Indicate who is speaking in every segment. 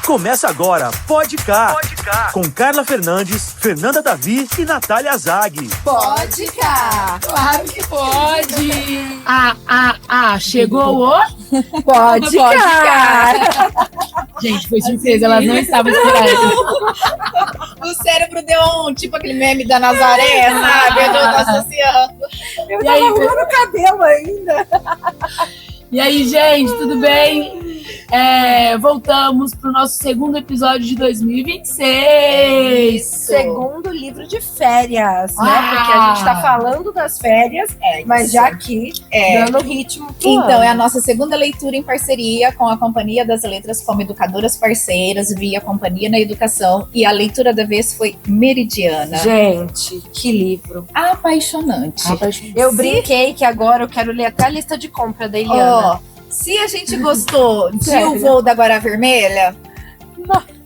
Speaker 1: Começa agora, Pode Cá, com Carla Fernandes, Fernanda Davi e Natália Zag.
Speaker 2: Pode Cá, claro que pode.
Speaker 3: Chegou o...
Speaker 2: Pode Cá.
Speaker 3: Gente, foi surpresa, elas não estavam esperando.
Speaker 2: O cérebro deu tipo aquele meme da Nazaré, sabe? Eu tô associando. Eu tava arrumando o cabelo ainda.
Speaker 3: E aí, gente, tudo bem? Voltamos pro nosso segundo episódio de 2026.
Speaker 4: Segundo livro de férias, né? Porque a gente tá falando das férias, mas já aqui, dando ritmo pro
Speaker 2: Então,
Speaker 4: ano.
Speaker 2: é a nossa segunda leitura em parceria com a Companhia das Letras como educadoras parceiras via Companhia na Educação. E a leitura da vez foi Meridiana.
Speaker 4: Gente, que livro.
Speaker 2: Apaixonante.
Speaker 4: Eu brinquei que agora eu quero ler até a lista de compra da Eliana.
Speaker 2: Se a gente gostou de O Voo da Guará Vermelha,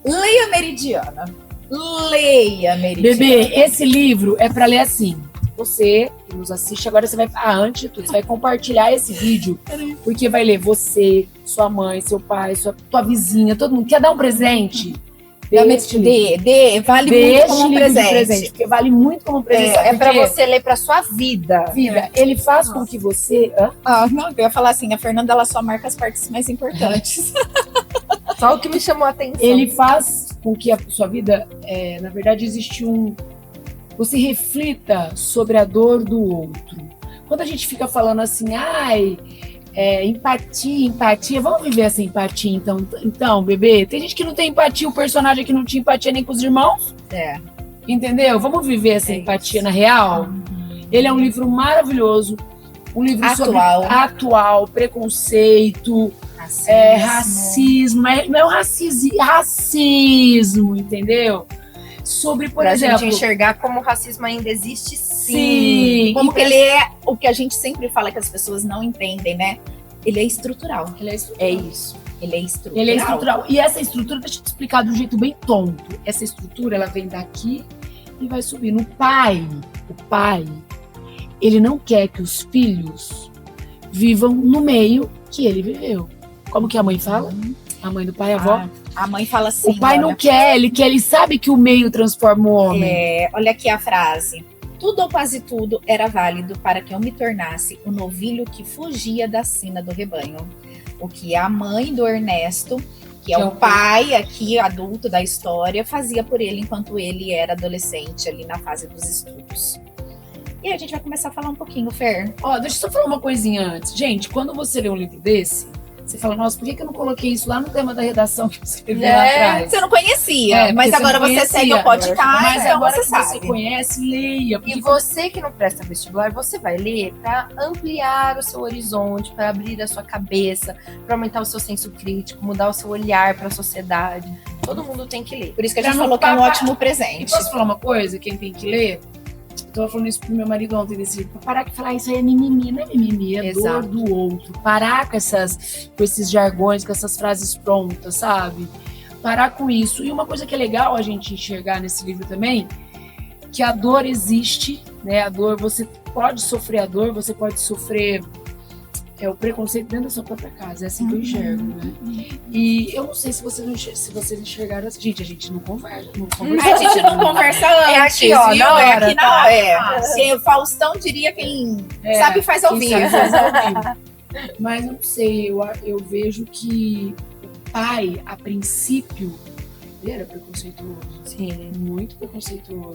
Speaker 2: leia Meridiana. Leia Meridiana.
Speaker 3: Bebê, esse livro é pra ler assim. Você que nos assiste, agora você vai... antes de tudo, você vai compartilhar esse vídeo, porque vai ler você, sua mãe, seu pai, tua vizinha, todo mundo. Quer dar um presente?
Speaker 2: Vale muito como um presente.
Speaker 3: Porque vale muito como presente.
Speaker 4: É pra você ler pra sua vida.
Speaker 3: Ele faz com que você...
Speaker 2: Não, eu ia falar assim, a Fernanda ela só marca as partes mais importantes.
Speaker 4: Só o que me chamou a atenção.
Speaker 3: Ele faz com que a sua vida, na verdade, existe você reflita sobre a dor do outro. Quando a gente fica falando assim, empatia, vamos viver essa empatia, então, bebê. Tem gente que não tem empatia, o personagem que não tinha empatia nem com os irmãos. Entendeu? Vamos viver essa empatia na real. Ele é um livro maravilhoso, um livro sobre atual, preconceito, racismo, não é o racismo, entendeu? Sobre, por exemplo...
Speaker 4: Pra gente enxergar como o racismo ainda existe,
Speaker 3: sim.
Speaker 2: Como que ele é o que a gente sempre fala que as pessoas não entendem, né? Ele é estrutural.
Speaker 4: É isso.
Speaker 2: Ele é estrutural.
Speaker 3: Ele é estrutural. E essa estrutura, deixa eu te explicar de um jeito bem tonto. Essa estrutura, ela vem daqui e vai subindo. O pai, ele não quer que os filhos vivam no meio que ele viveu. Como que a mãe fala? A mãe do pai, a avó?
Speaker 2: A mãe fala assim...
Speaker 3: O pai não quer, ele sabe que o meio transforma o homem.
Speaker 2: Olha aqui a frase. Tudo ou quase tudo era válido para que eu me tornasse o novilho que fugia da sina do rebanho. O que a mãe do Ernesto, que é o pai aqui, adulto da história, fazia por ele enquanto ele era adolescente ali na fase dos estudos. E aí a gente vai começar a falar um pouquinho, Fer.
Speaker 3: Deixa eu só falar uma coisinha antes. gente, quando você lê um livro desse, você fala, nossa, por que eu não coloquei isso lá no tema da redação que eu escrevi lá atrás?
Speaker 2: Você não conhecia, mas agora você segue o podcast,
Speaker 3: mas
Speaker 2: então
Speaker 3: agora
Speaker 2: você
Speaker 3: que
Speaker 2: sabe.
Speaker 3: você conhece, leia.
Speaker 4: E você que não presta vestibular, você vai ler para ampliar o seu horizonte, para abrir a sua cabeça, para aumentar o seu senso crítico, mudar o seu olhar para a sociedade. Todo mundo tem que ler.
Speaker 2: Por isso que a gente falou que é um ótimo presente.
Speaker 3: E posso falar uma coisa? Quem tem que ler? Eu tava falando isso pro meu marido ontem desse livro. Pra parar de falar isso aí é mimimi, não é mimimi, é dor do outro. Parar com esses jargões, com essas frases prontas, sabe? Parar com isso. E uma coisa que é legal a gente enxergar nesse livro também, que a dor existe, né? A dor, você pode sofrer a dor, você pode sofrer o preconceito dentro da sua própria casa. É assim que eu enxergo, né? E eu não sei se vocês enxergaram assim. Gente, a gente não conversa.
Speaker 2: A gente não conversa antes,
Speaker 4: aqui, ó,
Speaker 2: viu?
Speaker 4: na hora,
Speaker 2: Aqui na hora. O Faustão diria quem sabe faz ao vivo.
Speaker 3: Mas eu não sei, eu vejo que o pai, a princípio, ele era preconceituoso.
Speaker 4: Sim.
Speaker 3: Muito preconceituoso.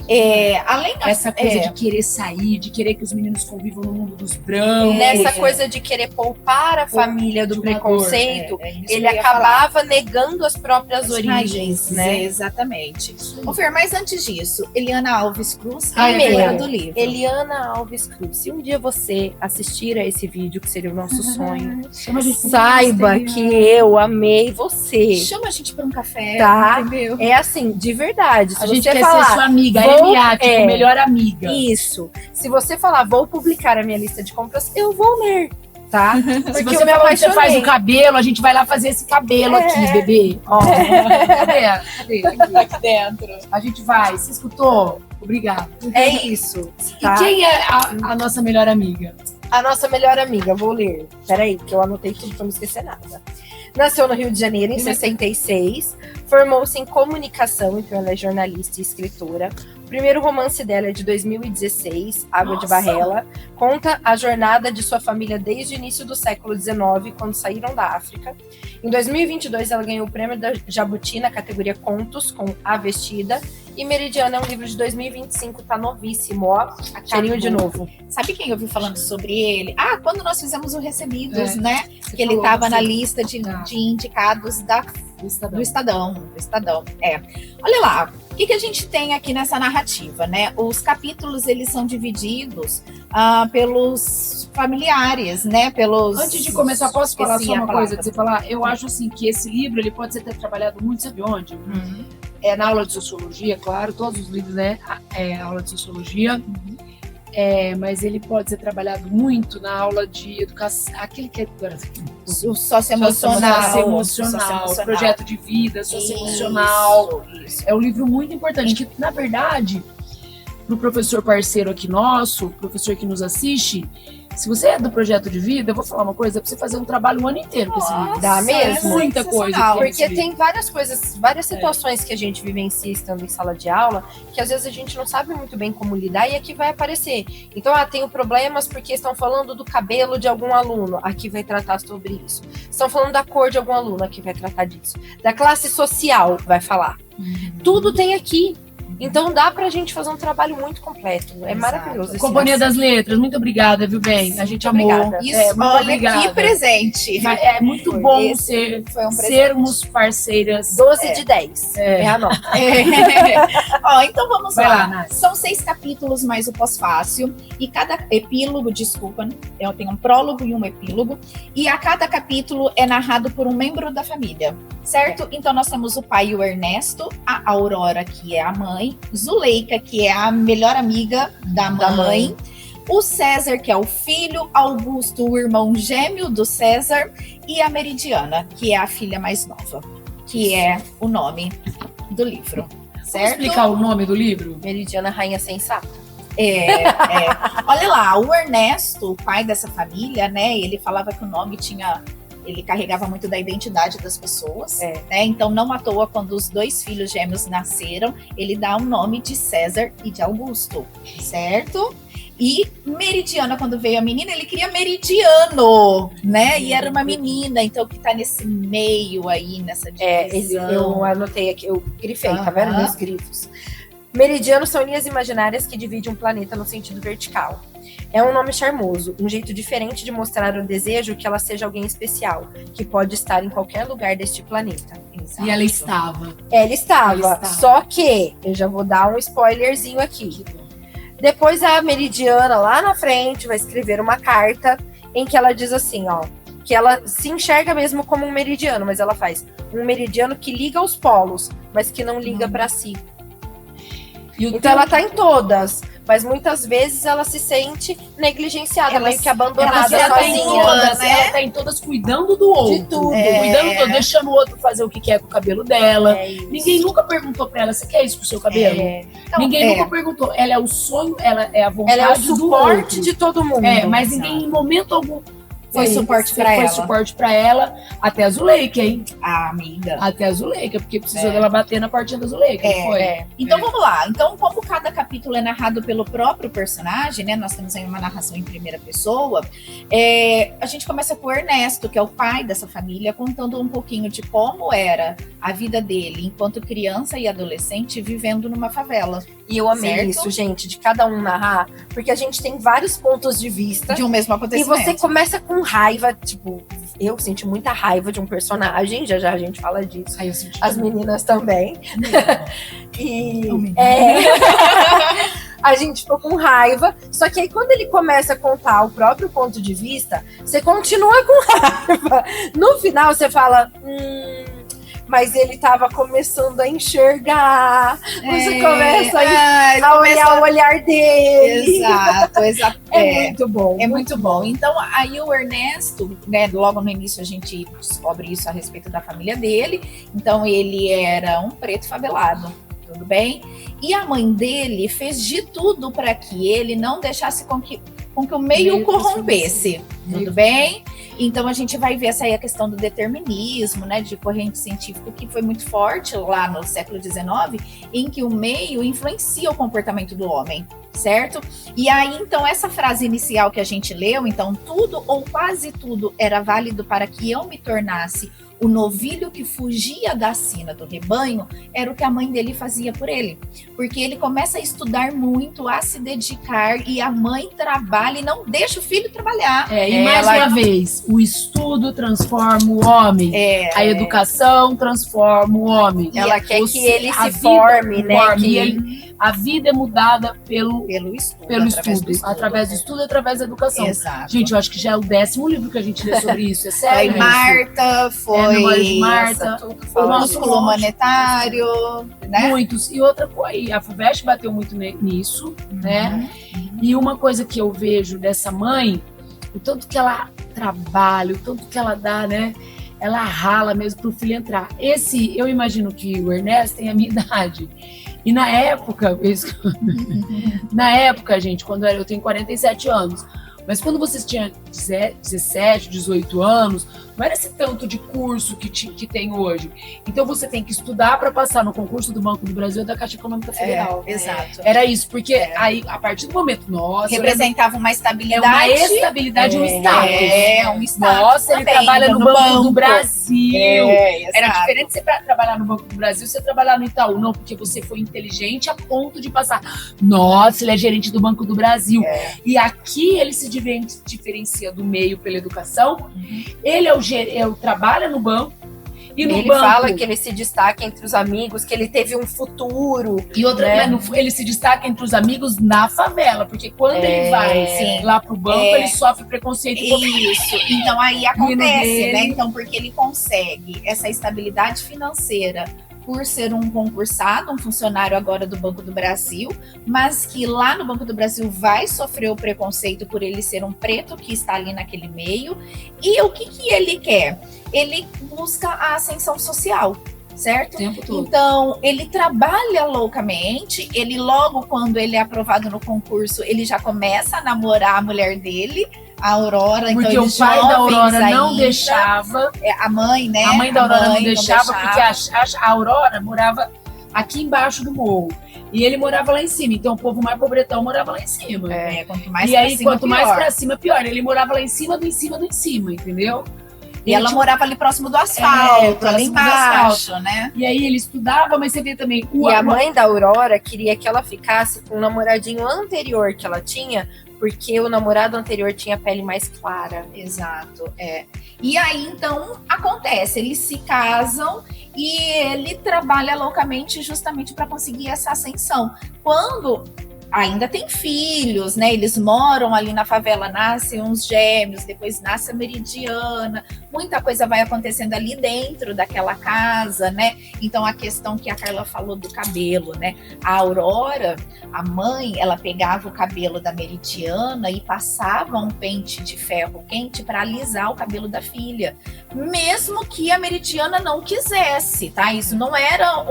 Speaker 2: Além
Speaker 3: essa coisa de querer sair, de querer que os meninos convivam no mundo dos brancos.
Speaker 4: Nessa coisa de querer poupar a família do preconceito, ele
Speaker 2: ele
Speaker 4: acabava negando as próprias origens, né?
Speaker 2: Exatamente. Ô, Fer, mas antes disso, Eliana Alves Cruz,
Speaker 4: Primeiro,
Speaker 2: do livro.
Speaker 4: Eliana Alves Cruz. Se um dia você assistir a esse vídeo, que seria o nosso sonho,
Speaker 3: Chama a gente pro
Speaker 4: saiba
Speaker 3: Instagram.
Speaker 4: que eu amei você.
Speaker 2: Chama a gente para um café,
Speaker 4: Tá?
Speaker 2: entendeu?
Speaker 4: É assim, de verdade. Se
Speaker 3: A gente
Speaker 4: você
Speaker 3: quer
Speaker 4: falar,
Speaker 3: ser sua amiga,
Speaker 4: vou-
Speaker 3: MA, tipo, melhor amiga.
Speaker 4: isso. Se você falar, vou publicar a minha lista de compras, eu vou ler, tá?
Speaker 3: Se
Speaker 4: Porque
Speaker 3: você
Speaker 4: eu me
Speaker 3: falar que você
Speaker 4: apaixonei.
Speaker 3: faz o cabelo, a gente vai lá fazer esse cabelo aqui, bebê. Ó, cadê?
Speaker 2: Aqui dentro.
Speaker 3: A gente vai. Você escutou? Obrigada.
Speaker 4: É isso. Tá?
Speaker 3: E quem é a nossa melhor amiga?
Speaker 4: A nossa melhor amiga, vou ler. Peraí, que eu anotei tudo pra não esquecer nada. Nasceu no Rio de Janeiro em 66, formou-se em comunicação, então ela é jornalista e escritora. O primeiro romance dela é de 2016, Água de Barrela, conta a jornada de sua família desde o início do século XIX, quando saíram da África. Em 2022, ela ganhou o prêmio da Jabuti na categoria Contos, com A Vestida. E Meridiana é um livro de 2025, tá novíssimo, ó. Cheirinho de novo.
Speaker 2: Sabe quem eu vi falando sobre ele? Ah, quando nós fizemos o Recebidos, né?
Speaker 3: Você
Speaker 2: Que ele
Speaker 3: falou,
Speaker 2: estava
Speaker 3: você-
Speaker 2: na lista de indicados do Estadão. É. Olha lá, o que a gente tem aqui nessa narrativa, né? Os capítulos, eles são divididos pelos familiares, né? Pelos...
Speaker 3: Antes de começar, posso falar
Speaker 2: Esqueci
Speaker 3: só
Speaker 2: a
Speaker 3: uma
Speaker 2: palavra.
Speaker 3: coisa? Que você falar, eu acho assim que esse livro ele pode ser ter trabalhado muito, sabe onde?
Speaker 2: Uhum.
Speaker 3: É na aula de sociologia, claro, todos os livros, né? É aula de sociologia. Mas ele pode ser trabalhado muito na aula de educação, aquele que é
Speaker 2: O socioemocional.
Speaker 3: socioemocional, projeto de vida, socioemocional.
Speaker 2: Isso.
Speaker 3: É um livro muito importante, que, na verdade, pro professor parceiro aqui nosso, professor que nos assiste, se você é do projeto de vida, eu vou falar uma coisa, pra você fazer um trabalho o ano inteiro com esse livro.
Speaker 4: Dá mesmo?
Speaker 3: Muita coisa.
Speaker 2: sensacional,
Speaker 3: que esse
Speaker 4: Porque
Speaker 3: livro.
Speaker 4: tem várias coisas, várias situações que a gente vivencia estando em sala de aula, que às vezes a gente não sabe muito bem como lidar e aqui vai aparecer. Então, tenho problemas porque estão falando do cabelo de algum aluno, aqui vai tratar sobre isso. Estão falando da cor de algum aluno, aqui vai tratar disso. Da classe social, vai falar. Tudo tem aqui. Então dá pra gente fazer um trabalho muito completo. É
Speaker 2: Exato.
Speaker 4: maravilhoso. esse
Speaker 3: Companhia
Speaker 4: livro.
Speaker 3: das Letras, muito obrigada, viu, bem? A gente amou.
Speaker 4: obrigada.
Speaker 2: Isso,
Speaker 3: Muito
Speaker 2: olha
Speaker 3: obrigada.
Speaker 2: que presente.
Speaker 3: É muito bom
Speaker 2: Esse foi um presente.
Speaker 3: sermos parceiras.
Speaker 4: 12 de 10. É a nota.
Speaker 2: Ó, então vamos
Speaker 3: Vai
Speaker 2: lá.
Speaker 3: lá, Nath.
Speaker 2: São 6 capítulos mais o pós-fácil. E cada epílogo, desculpa, eu tenho um prólogo e um epílogo. E a cada capítulo é narrado por um membro da família, certo? Então nós temos o pai, o Ernesto, a Aurora, que é a mãe, Zuleika, que é a melhor amiga da mãe. O César, que é o filho, Augusto, o irmão gêmeo do César, e a Meridiana, que é a filha mais nova, que é o nome do livro.
Speaker 3: Vamos
Speaker 2: Certo?
Speaker 3: explicar o nome do livro?
Speaker 4: Meridiana Rainha Sensata.
Speaker 2: Olha lá, o Ernesto, o pai dessa família, né? Ele falava que o nome ele carregava muito da identidade das pessoas, né? Então, não à toa, quando os 2 filhos gêmeos nasceram, ele dá o nome de César e de Augusto, certo? E Meridiana, quando veio a menina, ele queria Meridiano, né? E era uma menina, então que tá nesse meio aí, nessa divisão.
Speaker 4: Eu anotei aqui, eu grifei, tá
Speaker 2: Aham.
Speaker 4: vendo? Meus grifos. Meridianos são linhas imaginárias que dividem um planeta no sentido vertical. É um nome charmoso, um jeito diferente de mostrar o desejo que ela seja alguém especial, que pode estar em qualquer lugar deste planeta.
Speaker 3: E ela estava.
Speaker 4: Ela estava,
Speaker 3: Ela estava.
Speaker 4: só que, eu já vou dar um spoilerzinho aqui. Depois a Meridiana, lá na frente, vai escrever uma carta em que ela diz assim, ó, que ela se enxerga mesmo como um meridiano, mas ela faz um meridiano que liga aos polos, mas que não liga pra si. Então ela tá em todas, mas muitas vezes ela se sente negligenciada,
Speaker 2: Ela
Speaker 4: meio que
Speaker 2: ela
Speaker 4: abandonada,
Speaker 2: já tá em
Speaker 4: sozinha.
Speaker 2: todas, né?
Speaker 3: Ela tá em todas cuidando do outro.
Speaker 4: tudo.
Speaker 3: Cuidando do, deixando o outro fazer o que quer com o cabelo dela.
Speaker 4: É isso.
Speaker 3: Ninguém nunca perguntou pra ela, você quer isso pro seu cabelo?
Speaker 2: Então,
Speaker 3: Ninguém nunca perguntou. Ela é o sonho, ela é a vontade
Speaker 4: Ela é o
Speaker 3: do
Speaker 4: suporte
Speaker 3: outro.
Speaker 4: de todo mundo.
Speaker 3: Mas
Speaker 2: Exato.
Speaker 3: ninguém em momento algum
Speaker 2: Foi suporte pra ela.
Speaker 3: Foi suporte pra ela, até a Zuleika, hein?
Speaker 2: A amiga.
Speaker 3: Até a Zuleika, porque precisou dela bater na portinha da Zuleika, não foi?
Speaker 2: Então vamos lá. Então, como cada capítulo é narrado pelo próprio personagem, né? Nós temos aí uma narração em primeira pessoa. A gente começa com o Ernesto, que é o pai dessa família, contando um pouquinho de como era a vida dele enquanto criança e adolescente vivendo numa favela.
Speaker 4: E eu amei
Speaker 2: Certo?
Speaker 4: isso, gente, de cada um narrar, porque a gente tem vários pontos de vista.
Speaker 2: De um mesmo
Speaker 4: E
Speaker 2: acontecimento.
Speaker 4: você começa com raiva, tipo, eu senti muita raiva de um personagem, já a gente fala disso.
Speaker 3: Aí eu senti
Speaker 4: As meninas também. E a gente ficou com raiva. Só que aí quando ele começa a contar o próprio ponto de vista, você continua com raiva. No final você fala, mas ele tava começando a enxergar. Você começa a olhar o olhar dele.
Speaker 2: Exato.
Speaker 4: É muito bom.
Speaker 2: É muito bom. Então, aí o Ernesto, né, logo no início a gente descobre isso a respeito da família dele. Então, ele era um preto favelado, tudo bem? E a mãe dele fez de tudo para que ele não deixasse com que o meio corrompesse, tudo bem? Então a gente vai ver essa aí a questão do determinismo, né, de corrente científica, que foi muito forte lá no século XIX, em que o meio influencia o comportamento do homem, certo? E aí, então, essa frase inicial que a gente leu, então, tudo ou quase tudo era válido para que eu me tornasse o novilho que fugia da sina do rebanho, era o que a mãe dele fazia por ele. Porque ele começa a estudar muito, a se dedicar, e a mãe trabalha e não deixa o filho trabalhar.
Speaker 3: E mais uma vez, o estudo transforma o homem. A educação transforma o homem.
Speaker 4: Ela quer que ele se forme, né?
Speaker 3: A vida é mudada pelo
Speaker 2: estudo,
Speaker 3: através do estudo, através da educação.
Speaker 2: Exato.
Speaker 3: Gente, eu acho que já é o 10º livro que a gente lê sobre isso, é sério.
Speaker 2: Foi Marta,
Speaker 3: Memória de Marta,
Speaker 2: o músculo monetário, né?
Speaker 3: Muitos. E outra coisa, a FUVEST bateu muito nisso, né? E uma coisa que eu vejo dessa mãe, o tanto que ela trabalha, o tanto que ela dá, né? Ela rala mesmo pro filho entrar. Eu imagino que o Ernesto tem a minha idade. E na época, gente, quando eu tenho 47 anos, mas quando vocês tinham 17, 18 anos, não era esse tanto de curso que tem hoje. Então você tem que estudar para passar no concurso do Banco do Brasil e da Caixa Econômica Federal.
Speaker 2: Exato.
Speaker 3: Era isso, porque aí, a partir do momento,
Speaker 2: representava uma estabilidade.
Speaker 3: Uma estabilidade, um status.
Speaker 2: Um status.
Speaker 3: Nossa, ele trabalha no Banco do Brasil. Era
Speaker 2: exato.
Speaker 3: diferente você trabalhar no Banco do Brasil, você trabalhar no Itaú. Não, porque você foi inteligente a ponto de passar. Nossa, ele é gerente do Banco do Brasil. E aqui ele se diferencia do meio pela educação. Ele trabalha no banco. E no
Speaker 4: ele
Speaker 3: banco,
Speaker 4: fala que ele se destaca entre os amigos, que ele teve um futuro.
Speaker 3: E outra, né? Ele se destaca entre os amigos na favela, porque quando ele vai lá pro banco, ele sofre preconceito.
Speaker 2: Isso. Então aí acontece, né? Então, porque ele consegue essa estabilidade financeira por ser um concursado, um funcionário agora do Banco do Brasil, mas que lá no Banco do Brasil vai sofrer o preconceito por ele ser um preto que está ali naquele meio. E o que ele quer? Ele busca a ascensão social, certo? Então, ele trabalha loucamente, ele logo quando ele é aprovado no concurso, ele já começa a namorar a mulher dele, a Aurora.
Speaker 3: Porque
Speaker 2: então,
Speaker 3: o pai da Aurora não deixava.
Speaker 2: A mãe, né?
Speaker 3: A mãe da Aurora não deixava, porque a Aurora morava aqui embaixo do morro. E ele morava lá em cima. Então o povo mais pobretão morava lá em cima.
Speaker 2: Quanto mais
Speaker 3: e aí, quanto
Speaker 2: pior.
Speaker 3: mais pra cima, pior. Ele morava lá em cima do em cima do em cima, entendeu?
Speaker 2: E ela morava ali próximo do asfalto, ali embaixo, né?
Speaker 3: E aí ele estudava, mas você vê também...
Speaker 4: E a mãe da Aurora queria que ela ficasse com o namoradinho anterior que ela tinha, porque o namorado anterior tinha pele mais clara.
Speaker 2: Exato, E aí, então, acontece, eles se casam e ele trabalha loucamente justamente para conseguir essa ascensão. Quando ainda tem filhos, né? Eles moram ali na favela, nascem uns gêmeos, depois nasce a Meridiana, muita coisa vai acontecendo ali dentro daquela casa, né? Então a questão que a Carla falou do cabelo, né? A Aurora, a mãe, ela pegava o cabelo da Meridiana e passava um pente de ferro quente para alisar o cabelo da filha, mesmo que a Meridiana não quisesse, tá? Isso não era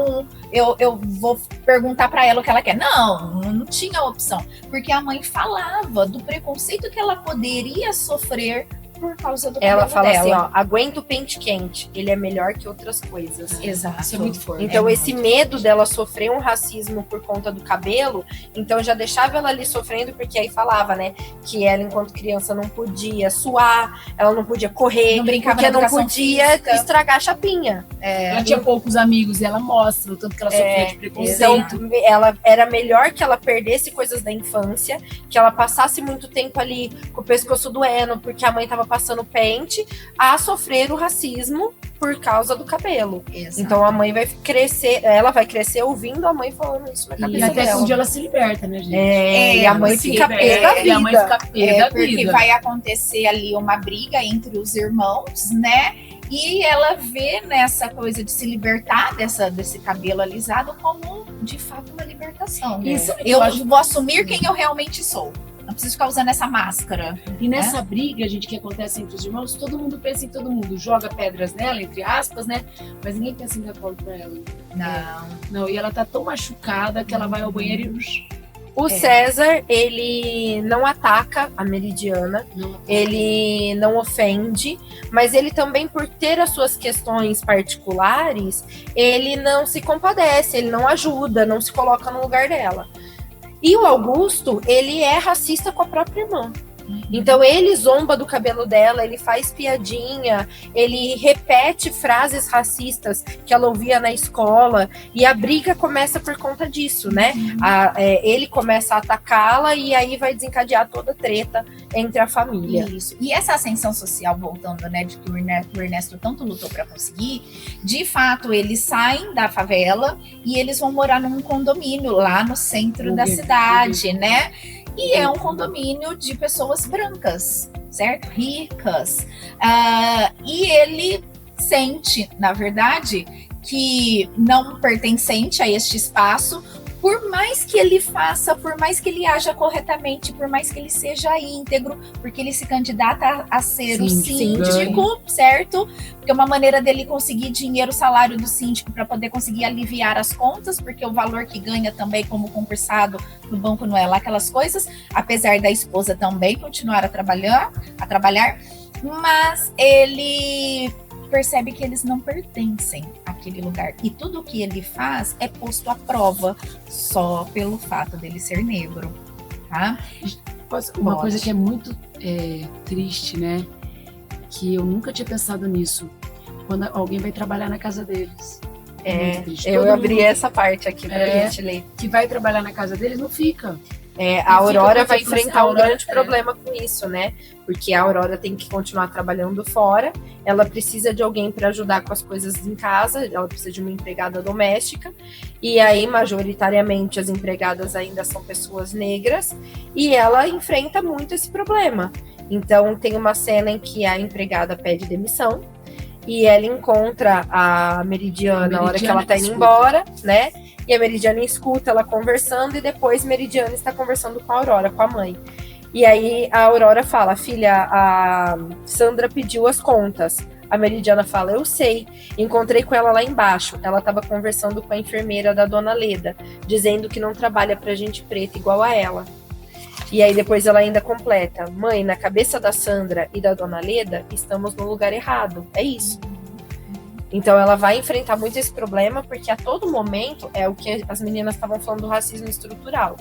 Speaker 2: eu vou perguntar para ela o que ela quer. Não tinha opção, porque a mãe falava do preconceito que ela poderia sofrer por causa do cabelo dela.
Speaker 4: Ela fala assim, aguenta o pente quente, ele é melhor que outras coisas.
Speaker 2: Exato.
Speaker 3: Isso é muito forte.
Speaker 4: Então esse medo dela sofrer um racismo por conta do cabelo, então já deixava ela ali sofrendo, porque aí falava, né, que ela enquanto criança não podia suar, ela não podia correr,
Speaker 2: não brincava,
Speaker 4: porque não
Speaker 2: podia
Speaker 4: física. Estragar a chapinha.
Speaker 3: Ela tinha poucos amigos e ela mostra o tanto que ela sofria de preconceito.
Speaker 4: Então ela era melhor que ela perdesse coisas da infância, que ela passasse muito tempo ali com o pescoço doendo, porque a mãe tava passando pente, a sofrer o racismo por causa do cabelo.
Speaker 2: Exato.
Speaker 4: Então a mãe vai crescer, ela vai crescer ouvindo a mãe falando isso na cabeça
Speaker 3: dela. E até
Speaker 4: dela.
Speaker 3: que um dia ela se liberta, né, gente?
Speaker 4: E a mãe fica pé da vida.
Speaker 3: E a mãe fica pé da vida.
Speaker 2: Porque vai acontecer ali uma briga entre os irmãos, né? E ela vê nessa coisa de se libertar desse cabelo alisado como, de fato, uma libertação.
Speaker 3: Isso,
Speaker 2: eu vou assumir quem eu realmente sou. Não preciso ficar usando essa máscara.
Speaker 3: E nessa briga, gente, que acontece entre os irmãos, todo mundo pensa em todo mundo. Joga pedras nela, entre aspas, né? Mas ninguém pensa em dar colo pra ela.
Speaker 2: Não.
Speaker 3: E ela tá tão machucada que ela vai ao banheiro e
Speaker 4: O César, ele não ataca a Meridiana, ele não ofende, mas ele também, por ter as suas questões particulares, ele não se compadece, ele não ajuda, não se coloca no lugar dela. E o Augusto, ele é racista com a própria irmã. Então ele zomba do cabelo dela, ele faz piadinha, ele repete frases racistas que ela ouvia na escola, e a briga começa por conta disso, né? Ele começa a atacá-la e aí vai desencadear toda a treta entre a família.
Speaker 2: Isso. E essa ascensão social, voltando, né, de que o Ernesto tanto lutou para conseguir, de fato eles saem da favela e eles vão morar num condomínio lá no centro da cidade, né? E é um condomínio de pessoas brancas, certo? Ricas. E ele sente, na verdade, que não pertencente a este espaço, por mais que ele faça, por mais que ele haja corretamente, por mais que ele seja íntegro, porque ele se candidata a ser o síndico, certo? Porque é uma maneira dele conseguir dinheiro, o salário do síndico, para poder conseguir aliviar as contas, porque o valor que ganha também como concursado no banco não é lá aquelas coisas, apesar da esposa também continuar a trabalhar, mas ele percebe que eles não pertencem àquele lugar. E tudo o que ele faz é posto à prova só pelo fato dele ser negro, tá?
Speaker 3: Uma coisa que é muito triste, né? Que eu nunca tinha pensado nisso. Quando alguém vai trabalhar na casa deles.
Speaker 4: Eu abri essa parte aqui pra gente ler.
Speaker 3: Que vai trabalhar na casa deles, não fica.
Speaker 4: A Aurora vai enfrentar um grande problema com isso, né? Porque a Aurora tem que continuar trabalhando fora, ela precisa de alguém para ajudar com as coisas em casa, ela precisa de uma empregada doméstica, e aí, majoritariamente, as empregadas ainda são pessoas negras, e ela enfrenta muito esse problema. Então, tem uma cena em que a empregada pede demissão, e ela encontra a Meridiana na hora que ela tá indo embora, né? E a Meridiana escuta ela conversando, e depois Meridiana está conversando com a Aurora, com a mãe. E aí a Aurora fala: filha, a Sandra pediu as contas. A Meridiana fala: eu sei, encontrei com ela lá embaixo. Ela estava conversando com a enfermeira da Dona Leda, dizendo que não trabalha pra gente preta igual a ela. E aí depois ela ainda completa: mãe, na cabeça da Sandra e da Dona Leda, estamos no lugar errado. É isso. Então ela vai enfrentar muito esse problema, porque a todo momento é o que as meninas estavam falando do racismo estrutural.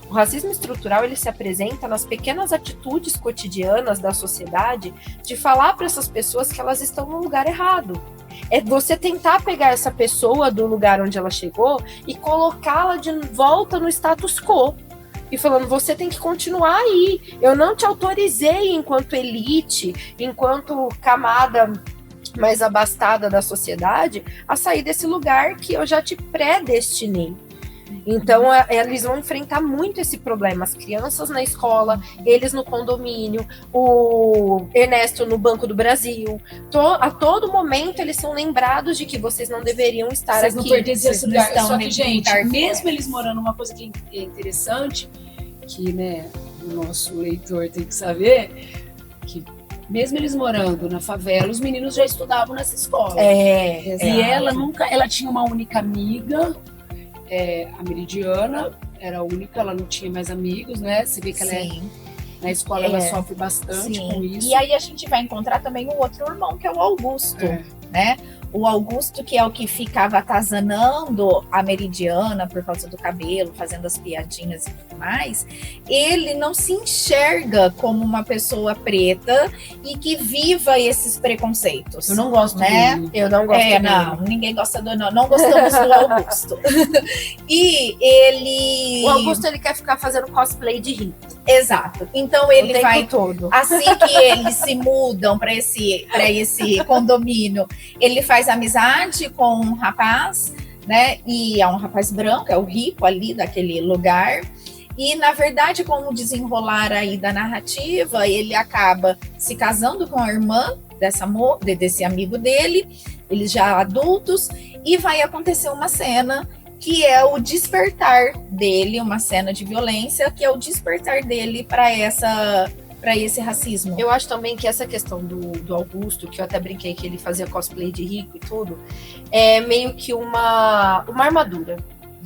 Speaker 4: O racismo estrutural, ele se apresenta nas pequenas atitudes cotidianas da sociedade de falar para essas pessoas que elas estão no lugar errado. É você tentar pegar essa pessoa do lugar onde ela chegou e colocá-la de volta no status quo. E falando: você tem que continuar aí. Eu não te autorizei, enquanto elite, enquanto camada mais abastada da sociedade, a sair desse lugar que eu já te predestinei. Então, eles vão enfrentar muito esse problema. As crianças na escola, eles no condomínio, o Ernesto no Banco do Brasil. A todo momento, eles são lembrados de que vocês não deveriam estar
Speaker 3: vocês
Speaker 4: aqui.
Speaker 3: Não pertencem a esse lugar. Só que,
Speaker 2: gente,
Speaker 3: mesmo eles morando, uma coisa que é interessante, que, né, o nosso leitor tem que saber, que mesmo eles morando na favela, os meninos já estudavam nessa escola. E ela tinha uma única amiga, a Meridiana, era a única, ela não tinha mais amigos, né? Você vê que ela na escola ela sofre bastante com isso.
Speaker 2: E aí a gente vai encontrar também um outro irmão, que é o Augusto, né? O Augusto, que é o que ficava atazanando a Meridiana por causa do cabelo, fazendo as piadinhas e tudo mais, ele não se enxerga como uma pessoa preta e que viva esses preconceitos.
Speaker 3: Eu não gosto
Speaker 2: dele.
Speaker 3: Eu não gosto dele.
Speaker 2: Não, ninguém gosta não gostamos do Augusto. E ele...
Speaker 4: O Augusto, ele quer ficar fazendo cosplay de rico.
Speaker 2: Exato. Então ele vai
Speaker 4: todo.
Speaker 2: Assim que eles se mudam para esse condomínio, ele faz amizade com um rapaz, né? E é um rapaz branco, é o rico ali daquele lugar. E, na verdade, com o desenrolar aí da narrativa, ele acaba se casando com a irmã desse amigo dele, eles já adultos, e vai acontecer uma cena que é o despertar dele, uma cena de violência, que é o despertar dele para esse racismo.
Speaker 4: Eu acho também que essa questão do Augusto, que eu até brinquei que ele fazia cosplay de rico e tudo, é meio que uma armadura.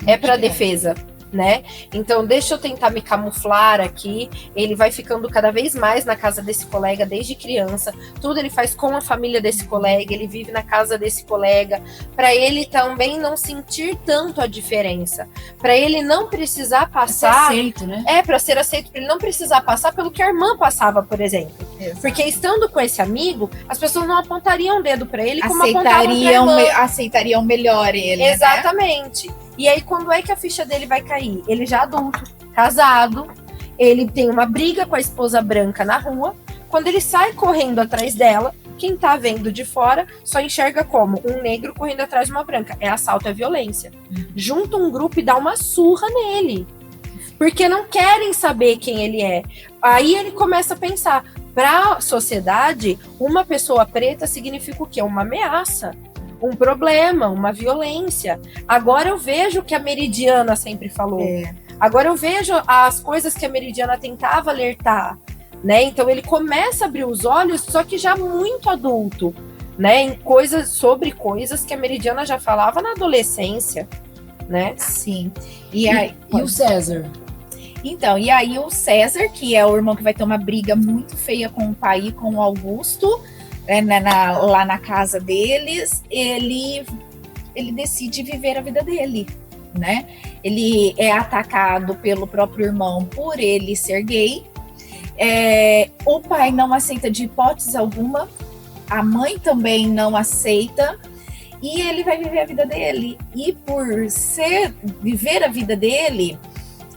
Speaker 4: É para defesa. né? Então, deixa eu tentar me camuflar aqui. Ele vai ficando cada vez mais na casa desse colega desde criança. Tudo ele faz com a família desse colega, ele vive na casa desse colega, para ele também não sentir tanto a diferença, para ele não precisar passar,
Speaker 3: aceito, né?
Speaker 4: para ser aceito, para ele não precisar passar pelo que a irmã passava, por exemplo.
Speaker 2: Exato.
Speaker 4: Porque estando com esse amigo, as pessoas não apontariam o dedo para ele como apontavam pra irmã.
Speaker 2: Aceitariam melhor ele,
Speaker 4: exatamente. Né? E aí, quando é que a ficha dele vai cair? Ele já adulto, casado, ele tem uma briga com a esposa branca na rua. Quando ele sai correndo atrás dela, quem tá vendo de fora só enxerga como um negro correndo atrás de uma branca. É assalto, é violência. Junta um grupo e dá uma surra nele. Porque não querem saber quem ele é. Aí ele começa a pensar, para a sociedade, uma pessoa preta significa o quê? Uma ameaça. Um problema, uma violência. Agora eu vejo o que a Meridiana sempre falou. Agora eu vejo as coisas que a Meridiana tentava alertar, né? Então ele começa a abrir os olhos, só que já muito adulto, né? Em sobre coisas que a Meridiana já falava na adolescência, né?
Speaker 2: Sim.
Speaker 3: E o César?
Speaker 2: Então, e aí o César, que é o irmão que vai ter uma briga muito feia com o pai e com o Augusto, lá na casa deles, ele decide viver a vida dele, né? Ele é atacado pelo próprio irmão por ele ser gay. O pai não aceita de hipótese alguma, a mãe também não aceita, e ele vai viver a vida dele. E por viver a vida dele,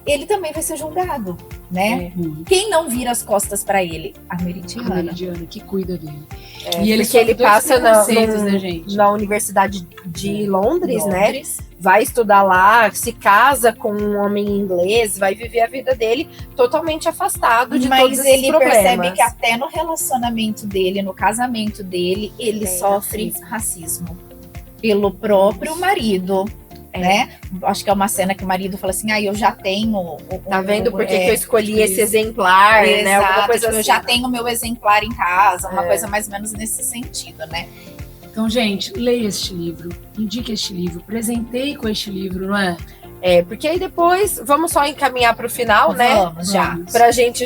Speaker 2: ele também vai ser julgado, né? Quem não vira as costas para ele? A Meridiana.
Speaker 3: A Meridiana, que cuida dele.
Speaker 4: E ele passa na Universidade de Londres, né? Vai estudar lá, se casa com um homem inglês, vai viver a vida dele totalmente afastado de todos esses problemas.
Speaker 2: Mas ele percebe que até no relacionamento dele, no casamento dele, ele sofre racismo pelo próprio marido. Né? Acho que é uma cena que o marido fala assim, eu já tenho...
Speaker 4: Tá vendo por que eu escolhi esse exemplar, né?
Speaker 2: Alguma coisa assim. Eu já tenho o meu exemplar em casa, uma coisa mais ou menos nesse sentido, né?
Speaker 3: Então, gente, leia este livro, indique este livro, presenteie com este livro, não é?
Speaker 4: Porque aí depois, vamos só encaminhar para o final, né?
Speaker 2: Vamos, já.
Speaker 4: Pra gente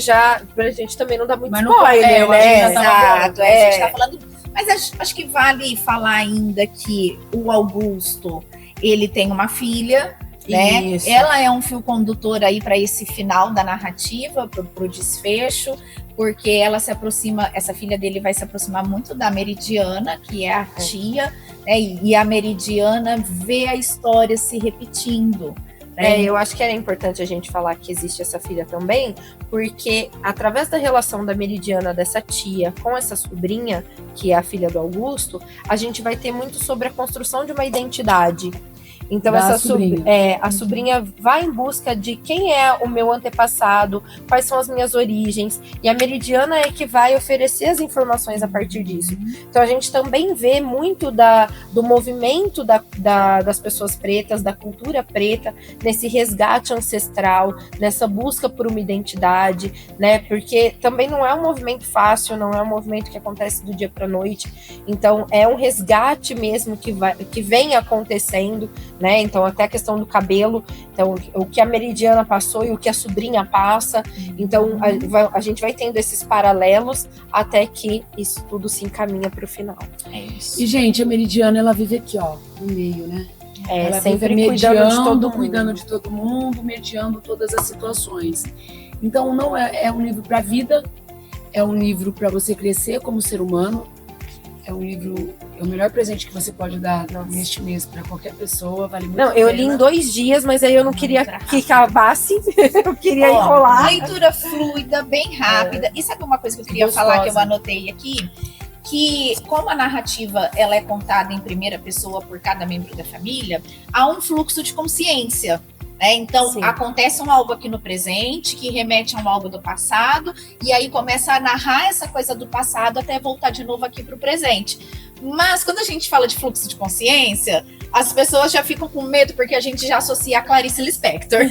Speaker 4: também não dar muito spoiler, né?
Speaker 2: Exato, a gente tá falando... Mas acho que vale falar ainda que o Augusto... Ele tem uma filha, né?
Speaker 3: Isso.
Speaker 2: Ela é um fio condutor aí para esse final da narrativa, pro desfecho, porque ela se aproxima, essa filha dele vai se aproximar muito da Meridiana, que é a tia, né? E a Meridiana vê a história se repetindo.
Speaker 4: Eu acho que é importante a gente falar que existe essa filha também, porque através da relação da Meridiana, dessa tia, com essa sobrinha, que é a filha do Augusto, a gente vai ter muito sobre a construção de uma identidade. Então, a sobrinha vai em busca de quem é o meu antepassado, quais são as minhas origens, e a Meridiana é que vai oferecer as informações a partir disso. Então, a gente também vê muito do movimento das pessoas pretas, da cultura preta, nesse resgate ancestral, nessa busca por uma identidade, né? Porque também não é um movimento fácil, não é um movimento que acontece do dia para a noite. Então, é um resgate mesmo que vem acontecendo, né? Então, até a questão do cabelo, então, o que a Meridiana passou e o que a sobrinha passa. Então, a gente vai tendo esses paralelos até que isso tudo se encaminha para o final.
Speaker 2: É isso.
Speaker 3: E, gente, a Meridiana, ela vive aqui, ó, no meio, né? Ela
Speaker 4: sempre
Speaker 3: cuidando de todo mundo, mediando todas as situações. Então, não é um livro para a vida, é um livro para você crescer como ser humano. É um livro, é o melhor presente que você pode dar neste mês para qualquer pessoa, vale muito a pena.
Speaker 4: Eu li em 2 dias, mas aí eu não queria que acabasse, eu queria enrolar.
Speaker 2: Leitura fluida, bem rápida. E sabe uma coisa que eu queria falar, que eu anotei aqui? Que como a narrativa ela é contada em primeira pessoa por cada membro da família, há um fluxo de consciência. Então, acontece algo aqui no presente que remete a algo do passado, e aí começa a narrar essa coisa do passado até voltar de novo aqui para o presente. Mas quando a gente fala de fluxo de consciência, as pessoas já ficam com medo porque a gente já associa a Clarice Lispector.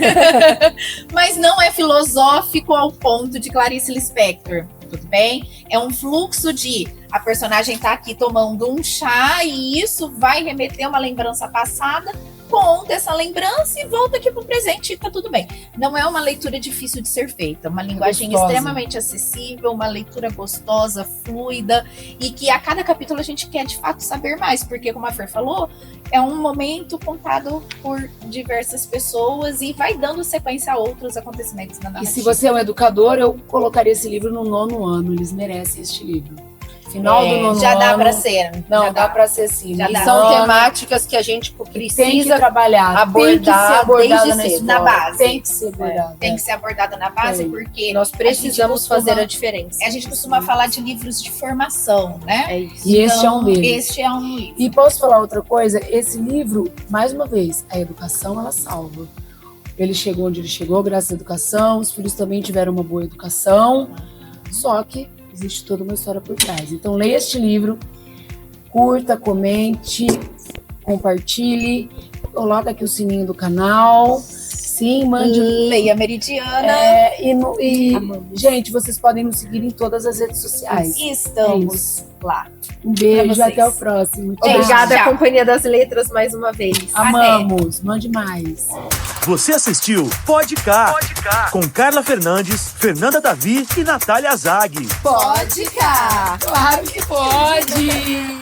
Speaker 2: Mas não é filosófico ao ponto de Clarice Lispector, tudo bem? É um fluxo de a personagem tá aqui tomando um chá e isso vai remeter uma lembrança passada, conta essa lembrança e volta aqui pro presente e tá tudo bem. Não é uma leitura difícil de ser feita, uma linguagem
Speaker 3: gostosa,
Speaker 2: extremamente acessível, uma leitura gostosa, fluida, e que a cada capítulo a gente quer de fato saber mais, porque como a Fer falou, é um momento contado por diversas pessoas e vai dando sequência a outros acontecimentos na
Speaker 3: E
Speaker 2: narrativa.
Speaker 3: se você é um educador, eu colocaria esse livro no 9º ano. Eles merecem este livro. Final do 9º ano.
Speaker 2: Já dá pra ser.
Speaker 3: Não,
Speaker 2: já
Speaker 3: dá pra ser sim.
Speaker 2: Já
Speaker 4: E
Speaker 2: dá.
Speaker 4: são temáticas que a gente
Speaker 3: Tem que
Speaker 4: precisa
Speaker 3: trabalhar,
Speaker 4: abordar
Speaker 3: tem que ser abordada
Speaker 4: desde
Speaker 3: na
Speaker 4: cedo,
Speaker 3: escola,
Speaker 2: na base.
Speaker 3: Tem que ser abordada.
Speaker 2: Tem que ser abordada na base,
Speaker 3: Tem.
Speaker 2: porque
Speaker 4: nós precisamos
Speaker 2: costuma-
Speaker 4: fazer a diferença.
Speaker 2: a gente costuma falar de livros de formação, né?
Speaker 4: É isso.
Speaker 3: E este é um deles.
Speaker 2: Este é um livro.
Speaker 3: E posso falar outra coisa? Esse livro, mais uma vez, a educação ela salva. Ele chegou onde ele chegou, graças à educação. Os filhos também tiveram uma boa educação. Só que existe toda uma história por trás. Então, leia este livro, curta, comente, compartilhe, coloca aqui o sininho do canal. Sim, mande.
Speaker 2: Leia Meridiana.
Speaker 3: Gente, vocês podem nos seguir em todas as redes sociais.
Speaker 2: Estamos lá.
Speaker 3: Um beijo,
Speaker 2: Pra vocês.
Speaker 3: até o próximo. Tchau.
Speaker 4: Obrigada,
Speaker 2: Tchau.
Speaker 4: Companhia das Letras, mais uma vez.
Speaker 3: Amamos. Mande mais.
Speaker 1: Você assistiu Pode Cá, com Carla Fernandes, Fernanda Davi e Natália Zag.
Speaker 2: Pode cá.
Speaker 3: Claro que pode!